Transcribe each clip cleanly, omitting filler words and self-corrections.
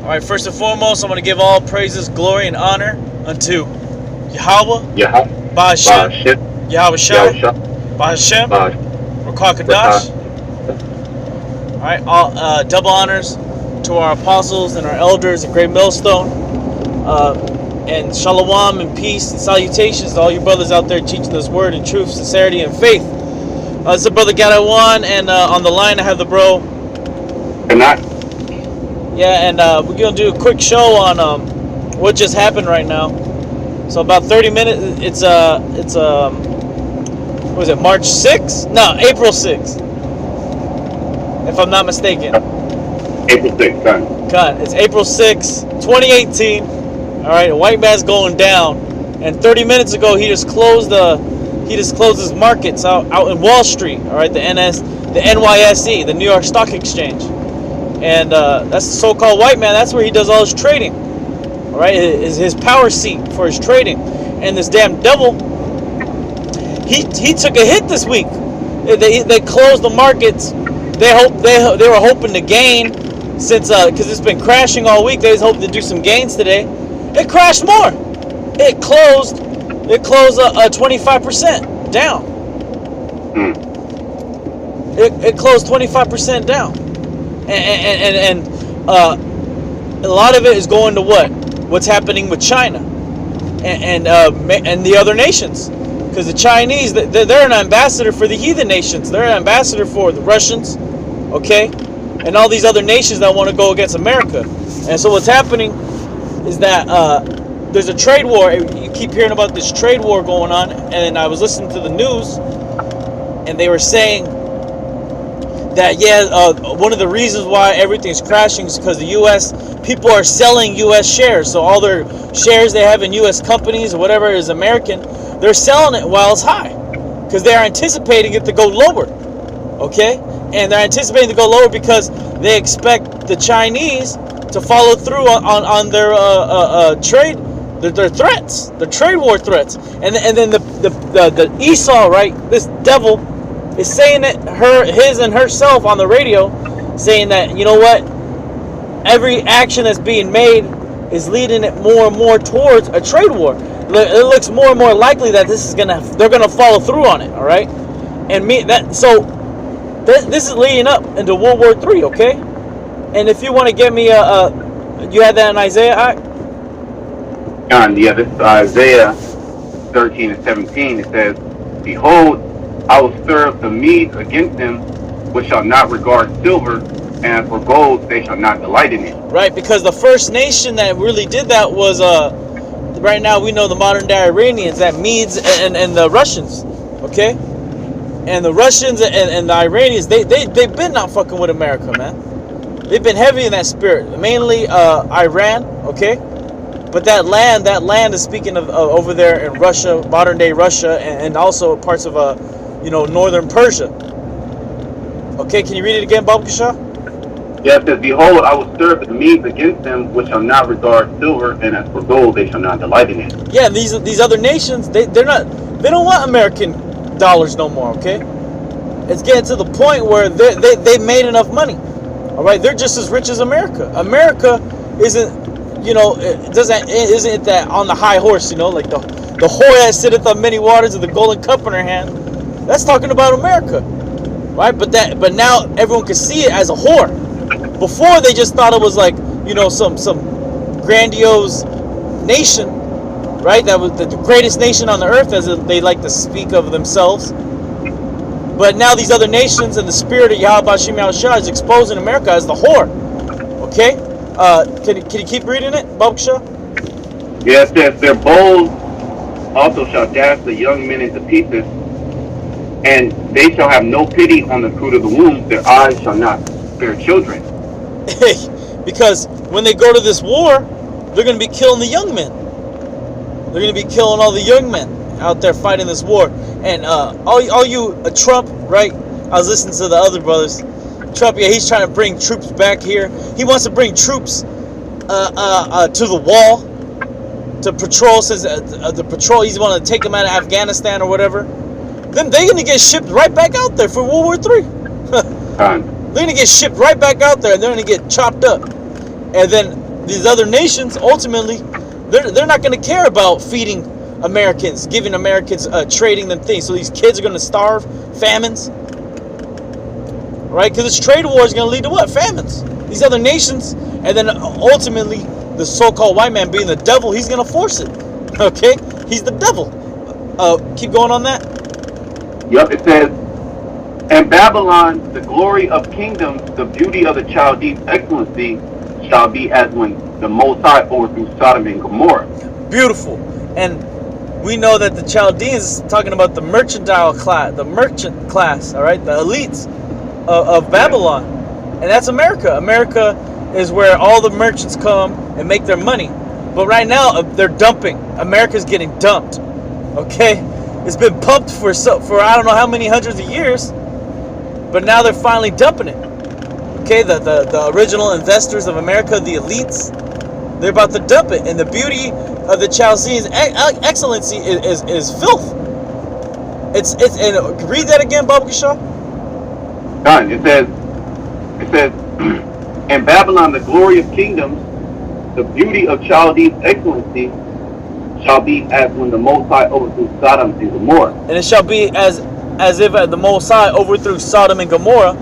Alright, first and foremost, I want to give all praises, glory, and honor unto Yahweh, Yahweh, Ba'ashem, Yahweh Shai, Ba'ashem, Rakakadash. Alright, all double honors to our apostles and our elders at Great Millstone. And shalom and peace and salutations to all you brothers out there teaching this word in truth, sincerity, and faith. This is Brother Gadawan, and on the line I have the bro. Good night. Yeah, and we're going to do a quick show on what just happened right now. So about 30 minutes, it's what is it, March 6th? No, April 6th. If I'm not mistaken. April 6th, son. God, it's April 6th, 2018. All right, a white man's going down. And 30 minutes ago, he just closed his markets out in Wall Street. All right, the NYSE, the New York Stock Exchange. And that's the so-called white man. That's where he does all his trading. All right, his power seat for his trading. And this damn devil, he took a hit this week. They closed the markets. They were hoping to gain since because it's been crashing all week. They was hoping to do some gains today. It crashed more. It closed 25% down. It closed 25% down. And a lot of it is going to what's happening with China and the other nations, because the Chinese, they're an ambassador for the heathen nations. They're an ambassador for the Russians, okay, and all these other nations that want to go against America. And so what's happening is that there's a trade war. You keep hearing about this trade war going on, and I was listening to the news, and they were saying that one of the reasons why everything's crashing is because the U.S. people are selling U.S. shares. So all their shares they have in U.S. companies or whatever is American, they're selling it while it's high because they're anticipating it to go lower. Okay, and they're anticipating to go lower because they expect the Chinese to follow through on their trade, their threats, the trade war threats, and then the Esau, right? This devil is saying it, his and herself on the radio, saying that, you know what, every action that's being made is leading it more and more towards a trade war. It looks more and more likely that they're gonna follow through on it. All right, and this is leading up into World War III. Okay, and if you want to get me you had that in Isaiah? Yeah, this is Isaiah 13 and 17. It says, "Behold, I will stir up the Medes against them, which shall not regard silver, and for gold they shall not delight in it." Right, because the first nation that really did that was, right now we know the modern day Iranians, that Medes and the Russians, okay? And the Russians and the Iranians, they've been not fucking with America, man. They've been heavy in that spirit, mainly Iran, okay? But that land is speaking of over there in Russia, modern day Russia, and also parts of northern Persia. Okay, can you read it again, Baba Kasha? Yeah, it says, "Behold, I will stir up the Medes against them, which shall not regard silver, and as for gold, they shall not delight in it." Yeah, and these other nations, they don't want American dollars no more. Okay, it's getting to the point where they made enough money. All right, they're just as rich as America. America isn't that on the high horse, like the whore that sitteth on many waters with the golden cup in her hand. That's talking about America, right? But now everyone can see it as a whore. Before they just thought it was like, some grandiose nation, right? That was the greatest nation on the earth, as they like to speak of themselves. But now these other nations and the spirit of Yahweh Bashim Yahushua is exposing America as the whore. Okay? Can you keep reading it, Babksha? Yeah, it says, "Their bowls also shall dash the young men into pieces, and they shall have no pity on the fruit of the womb. Their eyes shall not spare children." Because when they go to this war, they're going to be killing the young men. They're going to be killing all the young men out there fighting this war. And all you Trump, right? I was listening to the other brothers. Trump, yeah, he's trying to bring troops back here. He wants to bring troops to the wall to patrol. Says the patrol. He's want to take them out of Afghanistan or whatever. Then they're gonna get shipped right back out there for World War III. They're gonna get shipped right back out there, and they're gonna get chopped up. And then these other nations, ultimately, they're not going to care about feeding Americans, giving Americans, trading them things. So these kids are going to starve, famines, right? Because this trade war is going to lead to what? Famines. These other nations, and then ultimately, the so-called white man being the devil, he's going to force it. Okay? He's the devil. Keep going on that. Yep, it says, and Babylon, the glory of kingdoms, the beauty of the Chaldees' excellency, shall be as when the Most High overthrew Sodom and Gomorrah. Beautiful. And we know that the Chaldeans is talking about the mercantile class, the merchant class, all right, the elites of Babylon. And that's America. America is where all the merchants come and make their money. But right now, they're dumping. America's getting dumped. Okay? It's been pumped for I don't know how many hundreds of years. But now they're finally dumping it. Okay? The original investors of America, the elites, they're about to dump it. And the beauty of the Chaldeans' excellency is filth. And read that again, Baba Kashaw. Done. It says, and Babylon, the glory of kingdoms, the beauty of Chaldees' excellency, shall be as when the Most High overthrew Sodom and Gomorrah. And it shall be as if the Most High overthrew Sodom and Gomorrah.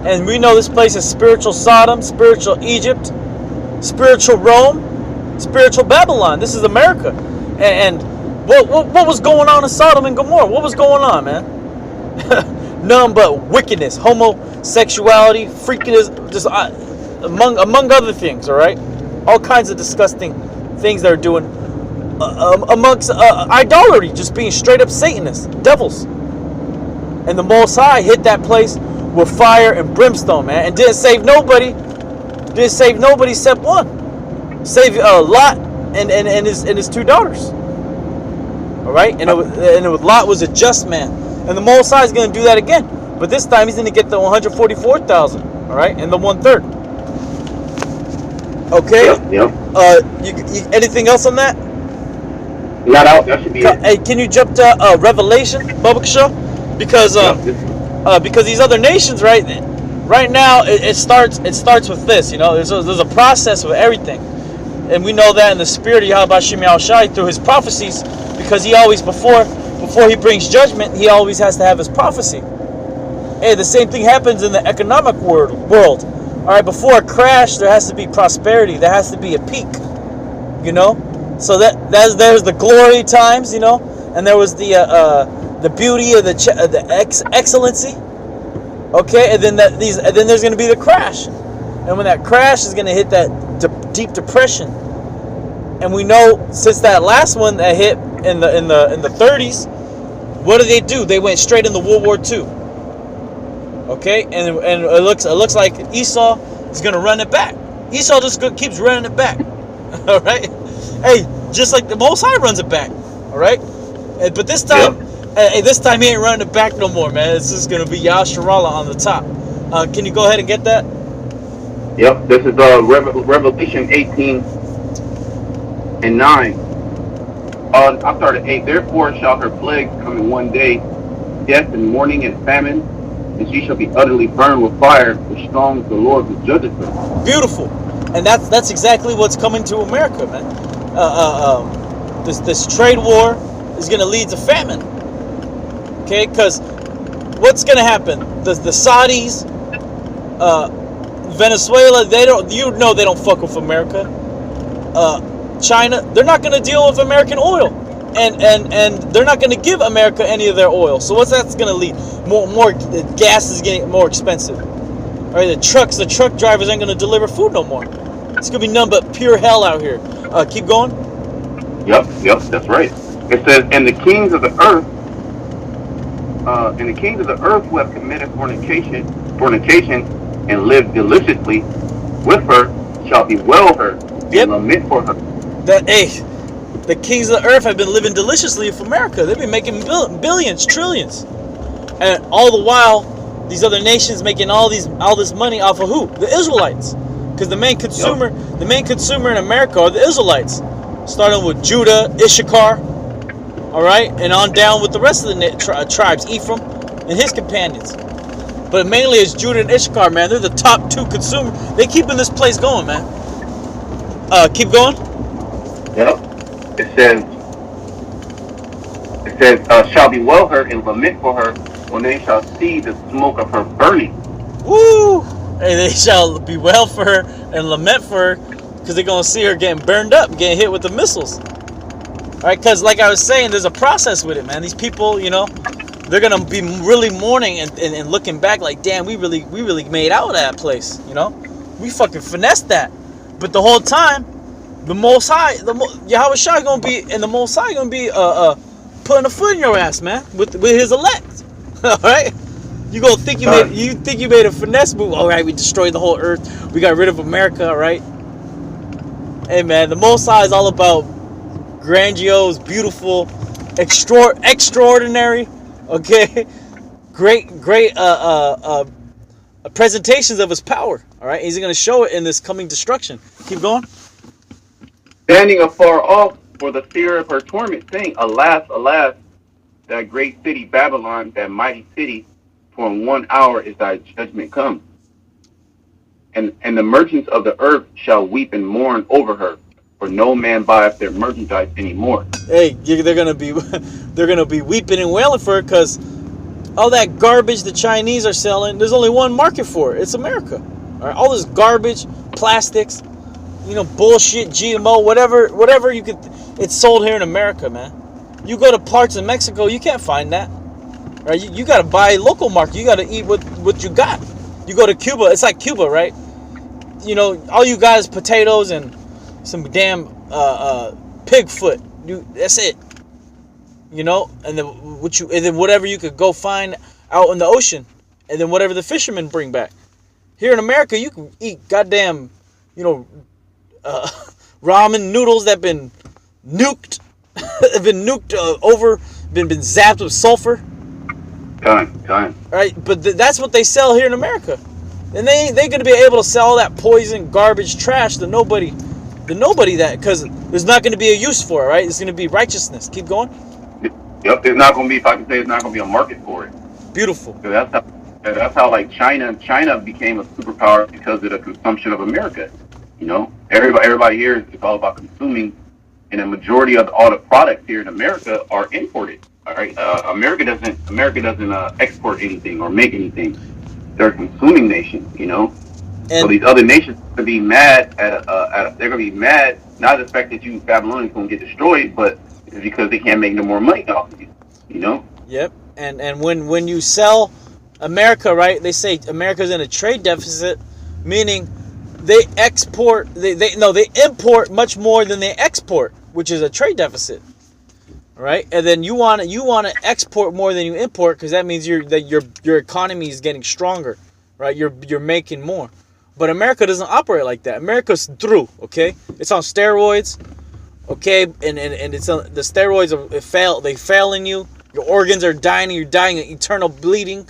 And we know this place is spiritual Sodom, spiritual Egypt, spiritual Rome, spiritual Babylon. This is America. And what was going on in Sodom and Gomorrah? What was going on, man? None but wickedness, homosexuality, freakiness, just among other things, all right? All kinds of disgusting things they're doing amongst idolatry, just being straight up Satanists, devils. And the Most High hit that place with fire and brimstone, man, and didn't save nobody. Didn't save nobody except one. Save Lot and his two daughters. All right, and Lot was a just man, and the Most High is going to do that again, but this time he's going to get the 144,000. All right, and the 1/3. Okay. Yep. Anything else on that? Not out. That should be it. Hey, can you jump to Revelation, Baba Kashaw? Because because these other nations, right now, it starts with this. You know, there's a process with everything, and we know that in the spirit of Yahweh Shem Yahushai through his prophecies, because he always before he brings judgment, he always has to have his prophecy. Hey, the same thing happens in the economic world. All right, before a crash, there has to be prosperity. There has to be a peak. You know, so there's the glory times. You know, and there was the beauty of the excellency. Okay, and then there's going to be the crash, and when that crash is going to hit that deep depression, and we know since that last one that hit in the 30s, what do? They went straight into World War II. Okay, and it looks like Esau is going to run it back. Esau just keeps running it back. All right, hey, just like the Most High runs it back. All right, but this time. Yeah. This time he ain't running it back no more, man. It's just going to be Yasharallah on the top. Can you go ahead and get that? Yep, this is Revelation 18 and 9. I'm sorry, 8. Therefore shall her plagues come in one day, death and mourning and famine, and she shall be utterly burned with fire, for strong is the Lord who judges her. Beautiful. And that's exactly what's coming to America, man. This trade war is going to lead to famine. Okay, because what's going to happen? The Saudis, Venezuela, they don't fuck with America. China, they're not going to deal with American oil, and they're not going to give America any of their oil. So what's that's going to lead? More gas is getting more expensive. All right, the truck drivers ain't going to deliver food no more. It's going to be nothing but pure hell out here. Keep going. Yep, that's right. It says, and the kings of the earth. And the kings of the earth who have committed fornication, and lived deliciously with her, shall bewail her and lament for her. The kings of the earth have been living deliciously with America. They've been making billions, trillions, and all the while, these other nations making all this money off of who? The Israelites, because the main consumer in America are the Israelites, starting with Judah, Issachar. All right, and on down with the rest of the tribes, Ephraim and his companions. But mainly it's Judah and Issachar, man. They're the top two consumers. They keeping this place going, man. Keep going. Yep. It shall bewail her and lament for her when they shall see the smoke of her burning. Woo! Hey, they shall bewail for her and lament for her because they're going to see her getting burned up, getting hit with the missiles. All right, because like I was saying, there's a process with it, man. These people, you know, they're going to be really mourning and looking back like, damn, we really made out of that place, you know? We fucking finessed that. But the whole time, the Most High, Yahweh Shai going to be, and the Most High going to be putting a foot in your ass, man, with his elect. All right? You think you made a finesse move. All right, we destroyed the whole earth. We got rid of America, all right? Hey, man, the Most High is all about grandiose, beautiful, extraordinary, okay? Great presentations of his power, all right? He's going to show it in this coming destruction. Keep going. Standing afar off for the fear of her torment, saying, Alas, alas, that great city Babylon, that mighty city, for in 1 hour is thy judgment come. And the merchants of the earth shall weep and mourn over her, for no man buyeth their merchandise anymore. Hey, they're gonna be weeping and wailing for it because all that garbage the Chinese are selling, there's only one market for it. It's America. All right, all this garbage, plastics, you know, bullshit, GMO, whatever you could, it's sold here in America, man. You go to parts of Mexico, you can't find that. Right? You got to buy local market. You got to eat what you got. You go to Cuba, it's like Cuba, right? You know, all you guys potatoes and some damn pig foot. That's it. You know, and then whatever you could go find out in the ocean, and then whatever the fishermen bring back. Here in America, you can eat goddamn, you know, ramen noodles that been nuked, have been nuked been zapped with sulfur. Time. Right, but that's what they sell here in America, and they're gonna be able to sell that poison, garbage, trash to nobody that, because there's not gonna be a use for it, right? It's gonna be righteousness. Keep going. Yep, there's not gonna be. If I can say, it's not gonna be a market for it. Beautiful. So that's how like China became a superpower because of the consumption of America. You know, everybody here is all about consuming, and a majority of all the products here in America are imported. All right, America doesn't export anything or make anything. They're a consuming nation, you know. And so these other nations are gonna be mad they're gonna be mad not at the fact that you Babylonians gonna get destroyed, but it's because they can't make no more money off of you, you know. Yep, and when you sell America, right? They say America's in a trade deficit, meaning they import much more than they export, which is a trade deficit. Right, and then you want to export more than you import because that means your economy is getting stronger, right? You're making more, but America doesn't operate like that. America's through, okay? It's on steroids, okay, and it's the steroids they fail in you. Your organs are dying. You're dying of eternal bleeding,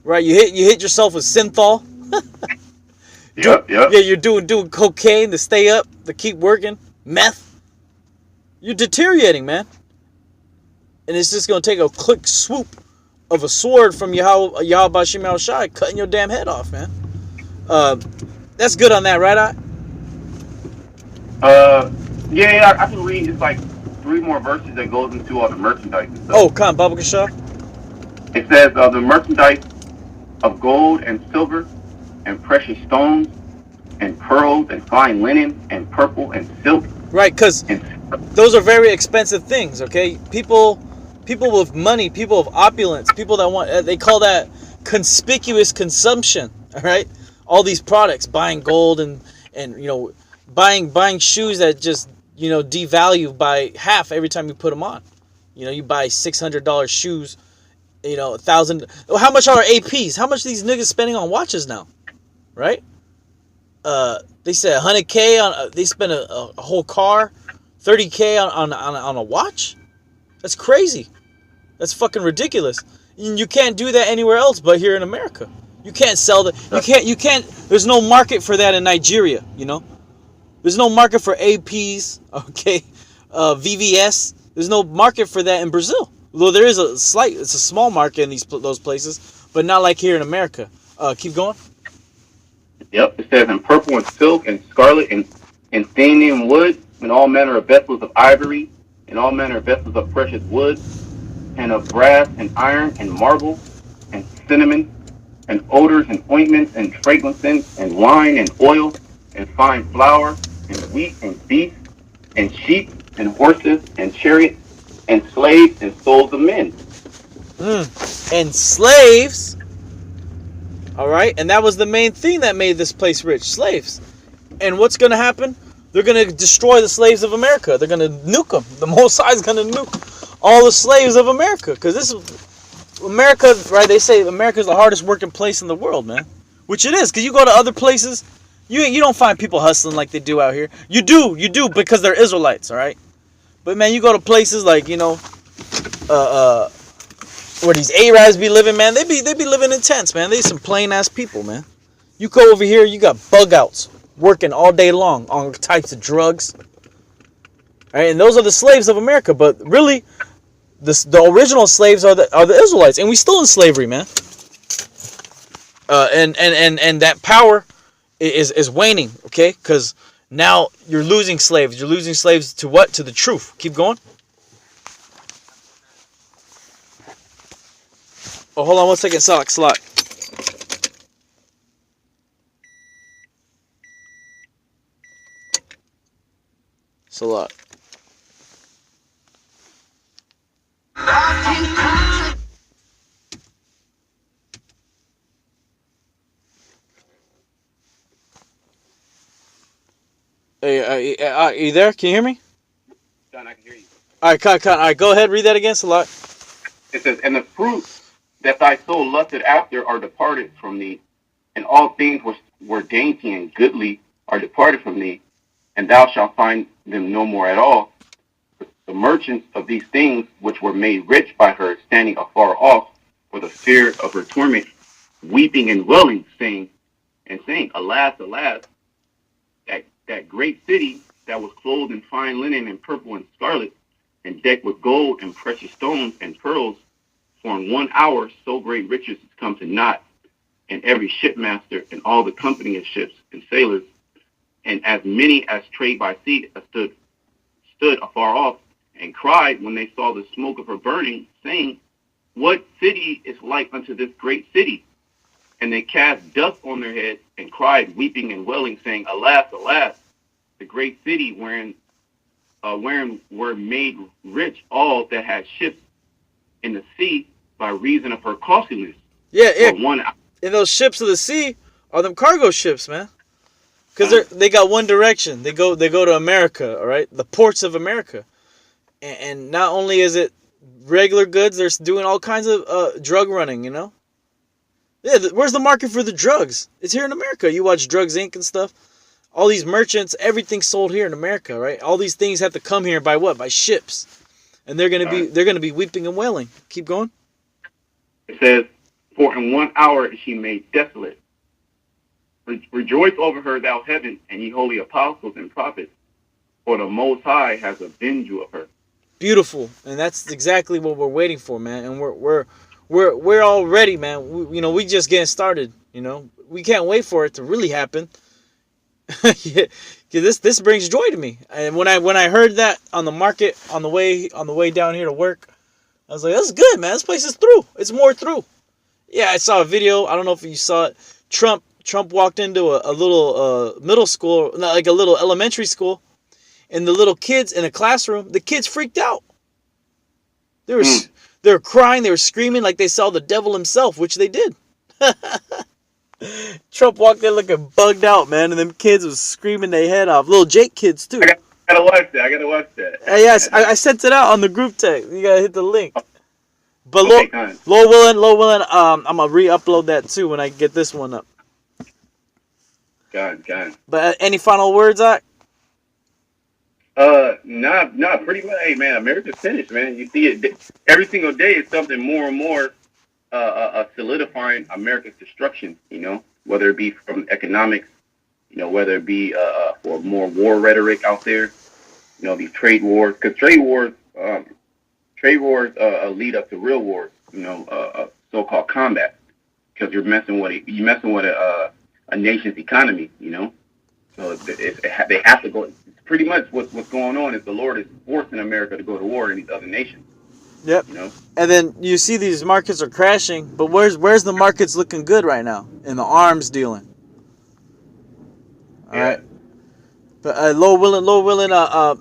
right? You hit yourself with synthol. Yep. Yeah, you're doing cocaine to stay up, to keep working, meth. You're deteriorating, man. And it's just going to take a quick swoop of a sword from Yahweh Bashim Al Shai, cutting your damn head off, man. That's good on that, right? Yeah, I can read. It's like 3 more verses that goes into all the merchandise and stuff. Oh, come on, Baba Kasha. It says the merchandise of gold and silver and precious stones and pearls and fine linen and purple and silk. Right, because those are very expensive things, okay? People with money, people of opulence, people that want, they call that conspicuous consumption, all right? All these products, buying gold and you know, buying shoes that just, you know, devalue by half every time you put them on. You know, you buy $600 shoes, you know, 1,000. How much are APs? How much are these niggas spending on watches now, right? They said 100K on. They spent a whole car, 30K on a watch. That's crazy. That's fucking ridiculous. You can't do that anywhere else but here in America. You can't sell that. You can't. There's no market for that in Nigeria. You know, there's no market for APs. Okay, VVS. There's no market for that in Brazil. Though there is it's a small market in those places, but not like here in America. Keep going. Yep, it says in purple and silk and scarlet and and Sthenian wood, and all manner of vessels of ivory, and all manner of vessels of precious wood, and of brass, and iron, and marble, and cinnamon, and odors, and ointments, and fragrances, and wine, and oil, and fine flour, and wheat, and beasts, and sheep, and horses, and chariots, and slaves, and souls of men. And slaves. All right, and that was the main thing that made this place rich, slaves. And what's going to happen? They're going to destroy the slaves of America. They're going to nuke them. The Most High is going to nuke all the slaves of America, because this is America, right? They say America is the hardest working place in the world, man. Which it is, because you go to other places, you don't find people hustling like they do out here. You do, because they're Israelites, all right? But man, you go to places like, where these Arabs be living, man, they be living in tents, man. They some plain ass people, man. You go over here, you got bug outs working all day long on types of drugs. Right? And those are the slaves of America. But really, the original slaves are the Israelites, and we still in slavery, man. And that power is waning, okay? Because now you're losing slaves. You're losing slaves to what? To the truth. Keep going. Oh, hold on 1 second, Salak. Salak. Hey, are you there? Can you hear me? John, I can hear you. All right, cut. All right, go ahead. Read that again, Salak. It says, and the fruit that thy soul lusted after are departed from thee, and all things which were dainty and goodly are departed from thee, and thou shalt find them no more at all. The merchants of these things which were made rich by her standing afar off for the fear of her torment, weeping and wailing, saying, Alas, alas, that great city that was clothed in fine linen and purple and scarlet, and decked with gold and precious stones and pearls, for in 1 hour so great riches has come to naught, and every shipmaster and all the company of ships and sailors, and as many as trade by sea stood afar off, and cried when they saw the smoke of her burning, saying, What city is like unto this great city? And they cast dust on their heads, and cried, weeping and wailing, saying, Alas, alas, the great city wherein were made rich all that had ships in the sea by reason of her costliness. Yeah. And those ships of the sea are them cargo ships, man. Because they got one direction. They go to America, all right? The ports of America. And not only is it regular goods, they're doing all kinds of drug running, Yeah, where's the market for the drugs? It's here in America. You watch Drugs Inc. and stuff. All these merchants, everything's sold here in America, right? All these things have to come here by what? By ships. And they're gonna be weeping and wailing. Keep going. It says, For in 1 hour is she made desolate. Rejoice over her, thou heaven, and ye holy apostles and prophets, for the Most High has avenged you of her. Beautiful, and that's exactly what we're waiting for, man. And we're all ready, man. We just getting started. We can't wait for it to really happen. Yeah, this brings joy to me. And when I heard that on the market on the way down here to work, I was like, that's good, man. This place is through. It's more through. Yeah, I saw a video. I don't know if you saw it. Trump walked into a little middle school, not like a little elementary school, and the little kids in a classroom, the kids freaked out. They were crying, they were screaming like they saw the devil himself, which they did. Trump walked in looking bugged out, man, and them kids was screaming their head off. Little Jake kids too. I gotta watch that. Yes, I sent it out on the group text. You gotta hit the link. But Okay, Lord willing, I'm gonna re-upload that too when I get this one up. Got it. But any final words, Zach? Nah, pretty much. Hey, man, America's finished, man. You see it every single day. It's something more and more solidifying America's destruction. Whether it be from economics, whether it be for more war rhetoric out there. These trade wars, because trade wars lead up to real wars. So-called combat, because you're messing with a nation's economy. So they have to go. Pretty much what's going on is the Lord is forcing America to go to war in these other nations. Yep. You know. And then you see these markets are crashing, but where's the markets looking good right now in the arms dealing? All right. But low willing,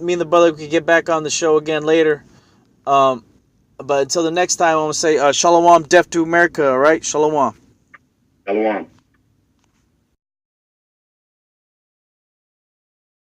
me and the brother could get back on the show again later. But until the next time, I'm gonna say shalom, death to America. All right, shalom. Shalom.